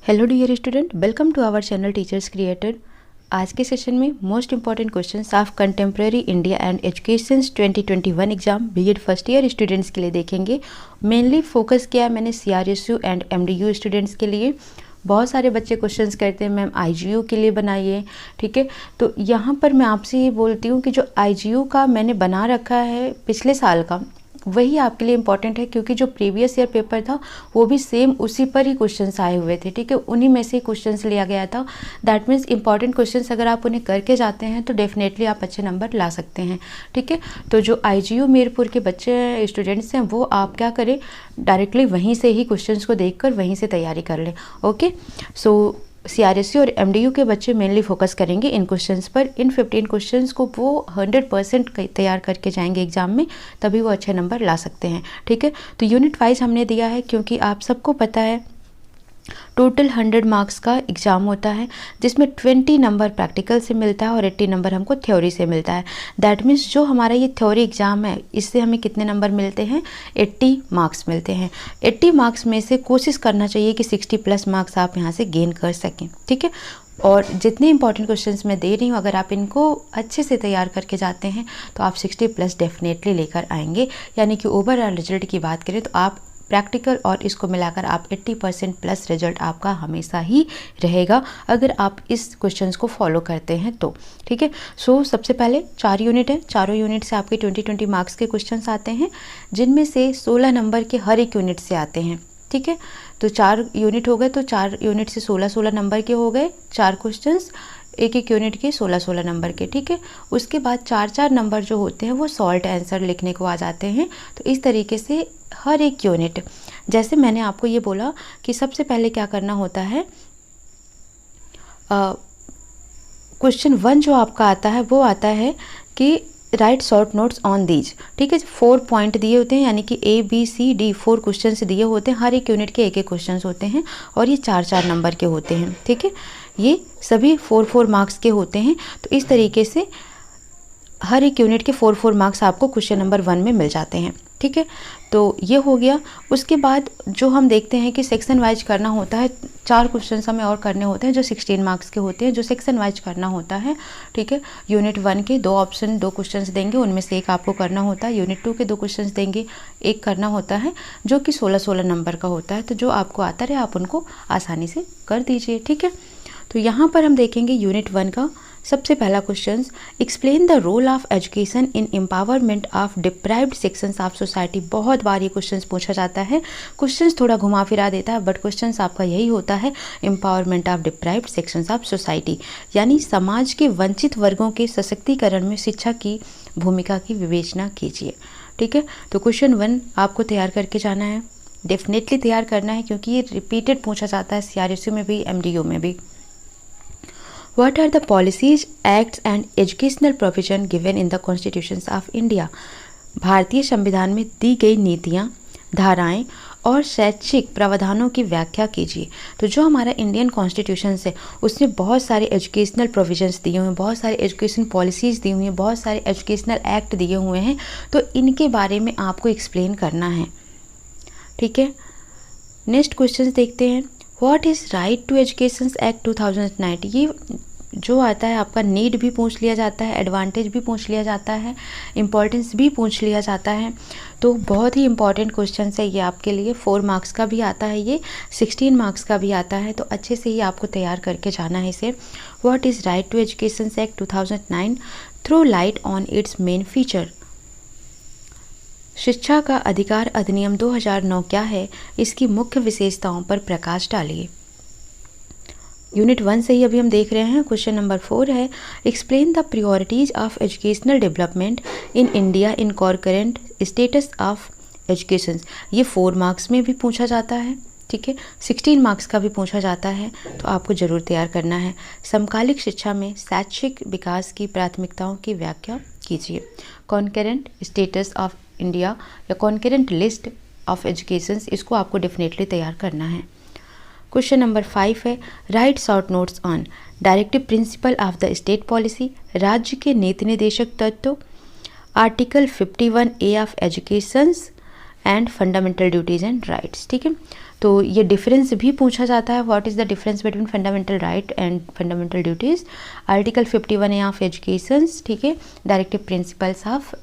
Hello dear student, welcome to our channel teachers created. आज के session में most important questions of contemporary India and education 2021 exam BEd first year students के लिए देखेंगे। Mainly focus किया है मैंने सीआरएसयू एंड एमडीयू स्टूडेंट्स के लिए। बहुत सारे बच्चे क्वेश्चंस करते हैं मैम आईजीयू के लिए बनाइए, ठीक है। तो यहाँ पर मैं आपसे ये बोलती हूँ कि जो आईजीयू का मैंने बना रखा है पिछले साल का, वही आपके लिए इम्पॉर्टेंट है, क्योंकि जो प्रीवियस ईयर पेपर था वो भी सेम उसी पर ही क्वेश्चंस आए हुए थे, ठीक है। उन्हीं में से क्वेश्चंस लिया गया था। दैट मीन्स इंपॉर्टेंट क्वेश्चंस अगर आप उन्हें करके जाते हैं तो डेफिनेटली आप अच्छे नंबर ला सकते हैं, ठीक है। तो जो आईजीयू मीरपुर के बच्चे स्टूडेंट्स हैं वो आप क्या करें, डायरेक्टली वहीं से ही क्वेश्चंस को देखकर वहीं से तैयारी कर लें। ओके, सो सीआरएसयू और एमडीयू के बच्चे मेनली फोकस करेंगे इन क्वेश्चंस पर। इन 15 क्वेश्चंस को वो 100% तैयार करके जाएंगे एग्जाम में, तभी वो अच्छे नंबर ला सकते हैं, ठीक है। तो यूनिट वाइज हमने दिया है, क्योंकि आप सबको पता है टोटल 100 मार्क्स का एग्ज़ाम होता है, जिसमें 20 नंबर प्रैक्टिकल से मिलता है और 80 नंबर हमको थ्योरी से मिलता है। दैट मीन्स जो हमारा ये थ्योरी एग्ज़ाम है, इससे हमें कितने नंबर मिलते हैं, 80 मार्क्स मिलते हैं। 80 मार्क्स में से कोशिश करना चाहिए कि 60+ मार्क्स आप यहाँ से गेन कर सकें, ठीक है। और जितने इंपॉर्टेंट क्वेश्चंस मैं दे रही हूँ, अगर आप इनको अच्छे से तैयार करके जाते हैं तो आप 60+ डेफिनेटली लेकर आएंगे। यानी कि ओवरऑल रिजल्ट की बात करें तो आप प्रैक्टिकल और इसको मिलाकर आप 80%+ रिजल्ट आपका हमेशा ही रहेगा, अगर आप इस क्वेश्चंस को फॉलो करते हैं तो, ठीक है। सो सबसे पहले 4 यूनिट है, चारों यूनिट से आपके 20-20 मार्क्स के क्वेश्चंस आते हैं, जिनमें से 16 नंबर के हर एक यूनिट से आते हैं, ठीक है। तो 4 यूनिट हो गए, तो 4 यूनिट से 16-16 नंबर के हो गए 4 क्वेश्चंस, एक एक यूनिट के 16-16 नंबर के, ठीक है। उसके बाद 4-4 नंबर जो होते हैं वो सॉल्ट आंसर लिखने को आ जाते हैं। तो इस तरीके से हर एक यूनिट, जैसे मैंने आपको ये बोला कि सबसे पहले क्या करना होता है, क्वेश्चन 1 जो आपका आता है वो आता है कि right short notes on these, ठीक है। 4 पॉइंट दिए होते हैं, यानी कि ABCD 4 क्वेश्चन दिए होते हैं, हर एक यूनिट के एक एक क्वेश्चन होते हैं और ये 4-4 नंबर के होते हैं, ठीक है। ये सभी 4-4 मार्क्स के होते हैं। तो इस तरीके से हर एक यूनिट के 4-4 मार्क्स आपको क्वेश्चन नंबर 1 में मिल जाते हैं, ठीक है। तो ये हो गया। उसके बाद जो हम देखते हैं कि सेक्शन वाइज करना होता है, 4 क्वेश्चन हमें और करने होते हैं जो 16 मार्क्स के होते हैं, जो सेक्शन वाइज करना होता है, ठीक है। यूनिट 1 के 2 ऑप्शन 2 क्वेश्चंस देंगे, उनमें से एक आपको करना होता है। यूनिट 2 के 2 क्वेश्चंस देंगे, एक करना होता है, जो कि 16-16 नंबर का होता है। तो जो आपको आता रहे आप उनको आसानी से कर दीजिए, ठीक है। तो यहाँ पर हम देखेंगे यूनिट 1 का सबसे पहला question, explain the role of education in empowerment of deprived sections of society. बहुत बार ये क्वेश्चन पूछा जाता है, क्वेश्चन थोड़ा घुमा फिरा देता है, बट क्वेश्चन आपका यही होता है, empowerment of deprived sections of society, यानी समाज के वंचित वर्गों के सशक्तिकरण में शिक्षा की भूमिका की विवेचना कीजिए, ठीक है। तो क्वेश्चन 1 आपको तैयार करके जाना है, डेफिनेटली तैयार करना है, क्योंकि ये रिपीटेड पूछा जाता है सीआरएसयू में भी, एमडीयू में भी। What are the policies, acts and educational provision given in the constitutions of India? भारतीय संविधान में दी गई नीतियाँ, धाराएं और शैक्षिक प्रावधानों की व्याख्या कीजिए। तो जो हमारा इंडियन कॉन्स्टिट्यूशन है उसमें बहुत सारे एजुकेशनल प्रोविजंस दिए हुए हैं, बहुत सारे एजुकेशन पॉलिसीज़ दी हुई हैं, बहुत सारे एजुकेशनल एक्ट दिए हुए हैं। तो इनके बारे में आपको एक्सप्लेन करना है, ठीक है। नेक्स्ट क्वेश्चन देखते हैं, what is right to education act 2009। ये जो आता है आपका नीड भी पूछ लिया जाता है, एडवांटेज भी पूछ लिया जाता है, इम्पॉर्टेंस भी पूछ लिया जाता है। तो बहुत ही इंपॉर्टेंट क्वेश्चन है ये आपके लिए। 4 मार्क्स का भी आता है, ये 16 मार्क्स का भी आता है। तो अच्छे से ही आपको तैयार करके जाना है इसे। What is right to education act 2009, throw light on its main feature. शिक्षा का अधिकार अधिनियम 2009 क्या है, इसकी मुख्य विशेषताओं पर प्रकाश डालिए। यूनिट 1 से ही अभी हम देख रहे हैं। क्वेश्चन नंबर 4 है, explain the priorities of educational development in India in current status of education. ये 4 मार्क्स में भी पूछा जाता है, ठीक है। 16 मार्क्स का भी पूछा जाता है, तो आपको जरूर तैयार करना है। समकालिक शिक्षा में शैक्षिक विकास की प्राथमिकताओं की व्याख्या कीजिए। कॉन्करेंट स्टेटस ऑफ इंडिया या कॉन्करेंट लिस्ट ऑफ एजुकेशन, इसको आपको डेफिनेटली तैयार करना है। क्वेश्चन नंबर 5 है, right short notes on directive principle of the state policy. राज्य के नीति निर्देशक तत्व, article 51A of educations and fundamental duties and rights. ठीक है, तो ये डिफरेंस भी पूछा जाता है, what is the difference between fundamental right and fundamental duties. Article 51A of education, ठीक है, directive principles of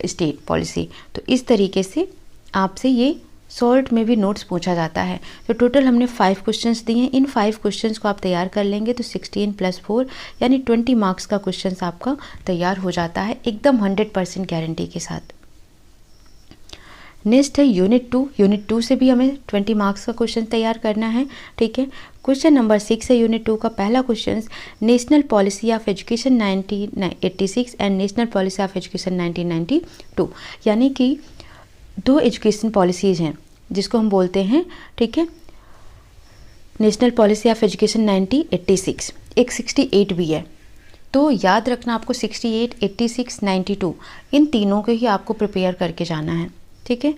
state policy. तो इस तरीके से आपसे ये सॉल्ट में भी नोट्स पूछा जाता है। तो टोटल हमने 5 क्वेश्चंस दिए हैं, इन 5 क्वेश्चंस को आप तैयार कर लेंगे तो 16 + 4 यानी 20 मार्क्स का क्वेश्चंस आपका तैयार हो जाता है एकदम 100% गारंटी के साथ। नेक्स्ट है यूनिट 2। यूनिट 2 से भी हमें 20 मार्क्स का क्वेश्चन तैयार करना है। ठीक है, क्वेश्चन नंबर 6 है यूनिट 2 का। पहला question, national policy of education 1986 and national policy of education 1992, यानी कि 2 एजुकेशन पॉलिसीज़ हैं जिसको हम बोलते हैं, ठीक है, नेशनल पॉलिसी ऑफ एजुकेशन 1986, एक 68 भी है। तो याद रखना आपको 68, 86, 92 इन तीनों के ही आपको प्रिपेयर करके जाना है। ठीक है,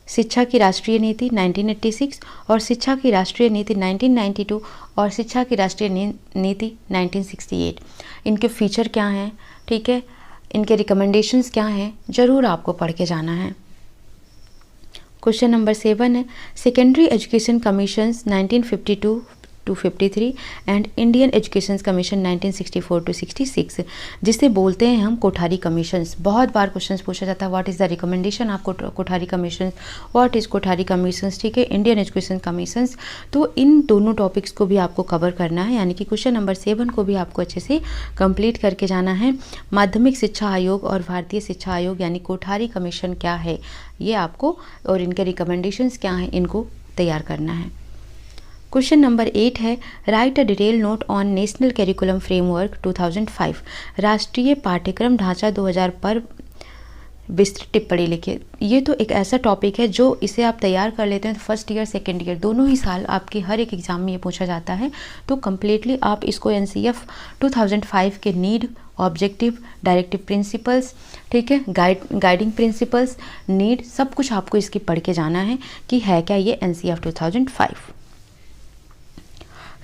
शिक्षा की राष्ट्रीय नीति 1986 और शिक्षा की राष्ट्रीय नीति 1992 और शिक्षा की राष्ट्रीय नीति 1968, इनके फीचर क्या हैं, ठीक है, इनके रिकमेंडेशंस क्या हैं, ज़रूर आपको पढ़ के जाना है। क्वेश्चन नंबर 7 है, secondary education commissions 1952 to 53 and Indian education commission 1964 to 66, जिसे बोलते हैं हम कोठारी कमीशंस। बहुत बार क्वेश्चंस पूछा जाता है, what is the recommendation of Kothari commissions, what is Kothari commissions, ठीक है, इंडियन एजुकेशन कमीशंस। तो इन दोनों टॉपिक्स को भी आपको कवर करना है, यानी कि क्वेश्चन नंबर 7 को भी आपको अच्छे से कंप्लीट करके जाना है। माध्यमिक शिक्षा आयोग और भारतीय शिक्षा आयोग यानी कोठारी कमीशन क्या है ये आपको, और इनके रिकमेंडेशंस क्या हैं, इनको तैयार करना है। क्वेश्चन नंबर 8 है, right a detail note on national curriculum framework 2005, राष्ट्रीय पाठ्यक्रम ढांचा 2000 पर विस्तृत टिप्पणी लिखिए। ये तो एक ऐसा टॉपिक है जो इसे आप तैयार कर लेते हैं तो फर्स्ट ईयर सेकेंड ईयर दोनों ही साल आपके हर एक एग्जाम में ये पूछा जाता है। तो कम्प्लीटली आप इसको NCF 2005 के नीड, ऑब्जेक्टिव, डायरेक्टिव प्रिंसिपल्स, ठीक है, गाइडिंग प्रिंसिपल्स, नीड, सब कुछ आपको इसकी पढ़ के जाना है कि है क्या ये NCF 2005।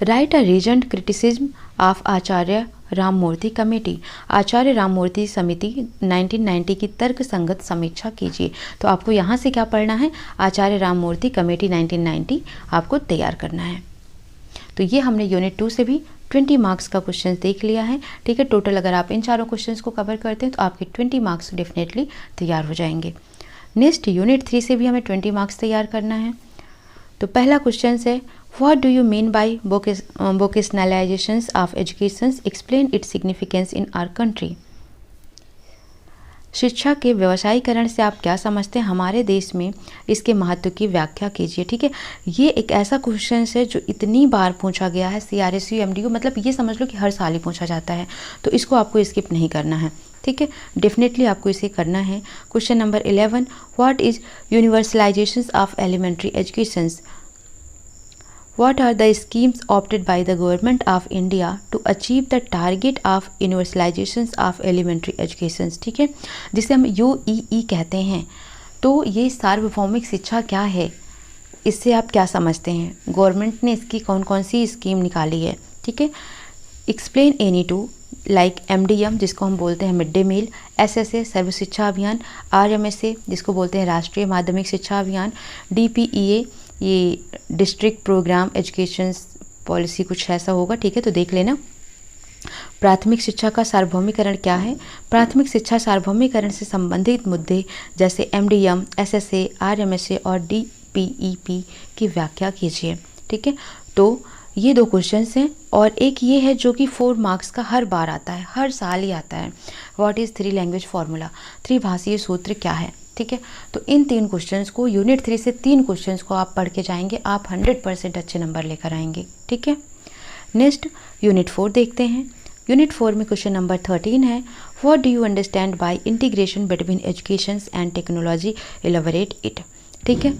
Write a reason criticism of Acharya Ramamurthy committee, Acharya Ramamurthy समिति 1990 की तर्क संगत समीक्षा कीजिए। तो आपको यहाँ से क्या पढ़ना है, आचार्य राममूर्ति कमेटी 1990 आपको तैयार करना है। तो ये हमने यूनिट 2 से भी 20 मार्क्स का क्वेश्चन देख लिया है। ठीक है, टोटल अगर आप इन चारों क्वेश्चंस को कवर करते हैं तो आपके 20 मार्क्स डेफिनेटली तैयार हो जाएंगे। नेक्स्ट यूनिट 3 से भी हमें 20 मार्क्स तैयार करना है। तो पहला क्वेश्चन है, What do you mean by vocationalizations of education? Explain its significance in our country. शिक्षा के व्यवसायीकरण से आप क्या समझते हैं, हमारे देश में इसके महत्व की व्याख्या कीजिए। ठीक है, ये एक ऐसा क्वेश्चन है जो इतनी बार पूछा गया है, CRSU MDU, मतलब ये समझ लो कि हर साल ही पूछा जाता है, तो इसको आपको स्किप नहीं करना है। ठीक है, डेफिनेटली आपको इसे करना है। Question number 11, what is universalisation of elementary education? What are the schemes opted by the government of India to achieve the target of universalization of elementary education? ठीक है, जिसे हम UEE कहते हैं। तो ये सार्वभौमिक शिक्षा क्या है, इससे आप क्या समझते हैं, गवर्नमेंट ने इसकी कौन कौन सी स्कीम निकाली है। ठीक है, explain any two like MDM जिसको हम बोलते हैं मिड डे मील, SSA सर्व शिक्षा अभियान, RMSA जिसको बोलते हैं राष्ट्रीय माध्यमिक शिक्षा अभियान, DPEA ये डिस्ट्रिक्ट प्रोग्राम एजुकेशन पॉलिसी कुछ ऐसा होगा। ठीक है, तो देख लेना। प्राथमिक शिक्षा का सार्वभौमिकरण क्या है? प्राथमिक शिक्षा सार्वभौमिकरण से संबंधित मुद्दे जैसे MDM, SSA, RMSA और DPEP की व्याख्या कीजिए। ठीक है, तो ये 2 क्वेश्चंस हैं और एक ये है जो कि 4 मार्क्स का हर बार आता है, हर साल ही आता है। व्हाट इज़ 3 लैंग्वेज फार्मूला, त्रिभाषीय सूत्र क्या है? ठीक है, तो इन 3 क्वेश्चंस को यूनिट 3 से 3 क्वेश्चंस को आप पढ़ के जाएंगे, आप 100% अच्छे नंबर लेकर आएंगे। ठीक है, नेक्स्ट यूनिट 4 देखते हैं। यूनिट 4 में क्वेश्चन नंबर 13 है, what do you understand by integration between education and technology, elaborate it. ठीक है,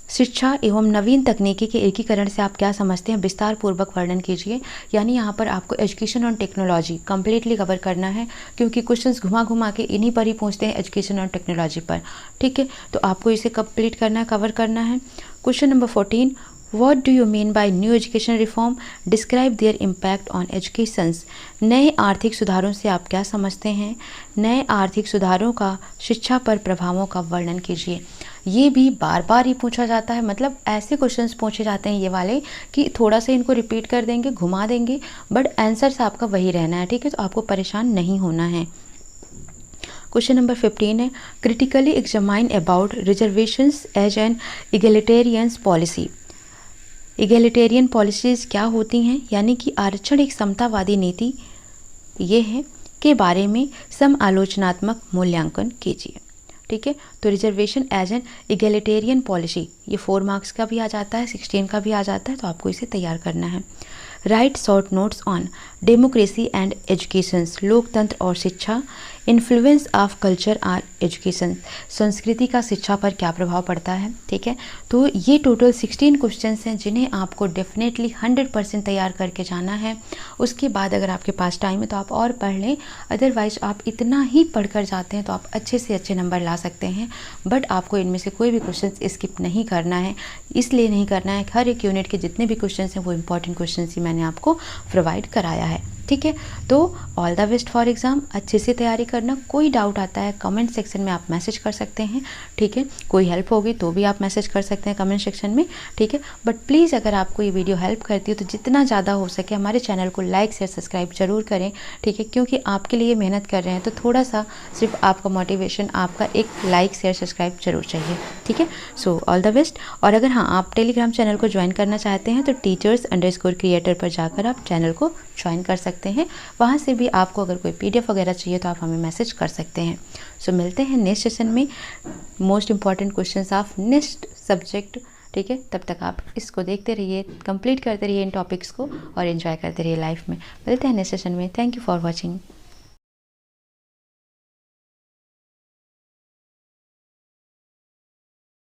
शिक्षा एवं नवीन तकनीकी के एकीकरण से आप क्या समझते हैं, विस्तार पूर्वक वर्णन कीजिए। यानी यहाँ पर आपको एजुकेशन और टेक्नोलॉजी कंप्लीटली कवर करना है, क्योंकि क्वेश्चंस घुमा घुमा के इन्हीं पर ही पूछते हैं, एजुकेशन और टेक्नोलॉजी पर। ठीक है, तो आपको इसे कंप्लीट करना है, कवर करना है। Question number 14, What do you mean by new education reform? Describe their impact on educations. नए आर्थिक सुधारों से आप क्या समझते हैं? नए आर्थिक सुधारों का शिक्षा पर प्रभावों का वर्णन कीजिए। ये भी बार बार ही पूछा जाता है, मतलब ऐसे क्वेश्चंस पूछे जाते हैं ये वाले कि थोड़ा सा इनको रिपीट कर देंगे, घुमा देंगे, बट आंसर्स आपका वही रहना है, ठीक है? तो आपको परेशान नहीं होना है। क्वेश्चन नंबर 15 है, critically examine about reservations as an egalitarian policy. Egalitarian policies क्या होती हैं, यानी कि आरक्षण एक समतावादी नीति ये है के बारे में समालोचनात्मक मूल्यांकन कीजिए। ठीक है, तो reservation as an egalitarian policy ये 4 मार्क्स का भी आ जाता है, 16 का भी आ जाता है, तो आपको इसे तैयार करना है। Right short notes on democracy and educations, लोकतंत्र और शिक्षा। इन्फ्लुएंस ऑफ कल्चर और एजुकेशन, संस्कृति का शिक्षा पर क्या प्रभाव पड़ता है। ठीक है, तो ये टोटल 16 क्वेश्चंस हैं जिन्हें आपको डेफिनेटली 100% तैयार करके जाना है। उसके बाद अगर आपके पास टाइम है तो आप और पढ़ लें, अदरवाइज आप इतना ही पढ़कर जाते हैं तो आप अच्छे से अच्छे नंबर ला सकते हैं। बट आपको इनमें से कोई भी क्वेश्चन स्किप नहीं करना है, इसलिए नहीं करना है, हर एक यूनिट के जितने भी क्वेश्चन हैं वो इंपॉर्टेंट क्वेश्चन ही मैंने आपको प्रोवाइड कराया है। ठीक है, तो all the best for exam, अच्छे से तैयारी करना। कोई डाउट आता है कमेंट सेक्शन में आप मैसेज कर सकते हैं। ठीक है, कोई हेल्प होगी तो भी आप मैसेज कर सकते हैं कमेंट सेक्शन में। ठीक है, बट प्लीज़ अगर आपको ये वीडियो हेल्प करती है तो जितना ज़्यादा हो सके हमारे चैनल को लाइक शेयर सब्सक्राइब जरूर करें। ठीक है, क्योंकि आपके लिए मेहनत कर रहे हैं तो थोड़ा सा सिर्फ आपका मोटिवेशन, आपका एक लाइक शेयर सब्सक्राइब जरूर चाहिए। ठीक है, सो ऑल द बेस्ट। और अगर हाँ आप टेलीग्राम चैनल को ज्वाइन करना चाहते हैं तो teachers_creator पर जाकर आप चैनल को ज्वाइन कर सकते हैं। वहाँ से भी आपको अगर कोई PDF वगैरह चाहिए तो आप हमें मैसेज कर सकते हैं। सो मिलते हैं नेक्स्ट सेशन में, most important questions of next subject. ठीक है, तब तक आप इसको देखते रहिए, कंप्लीट करते रहिए इन टॉपिक्स को और एंजॉय करते रहिए लाइफ में। मिलते हैं नेक्स्ट सेशन में। Thank you for watching.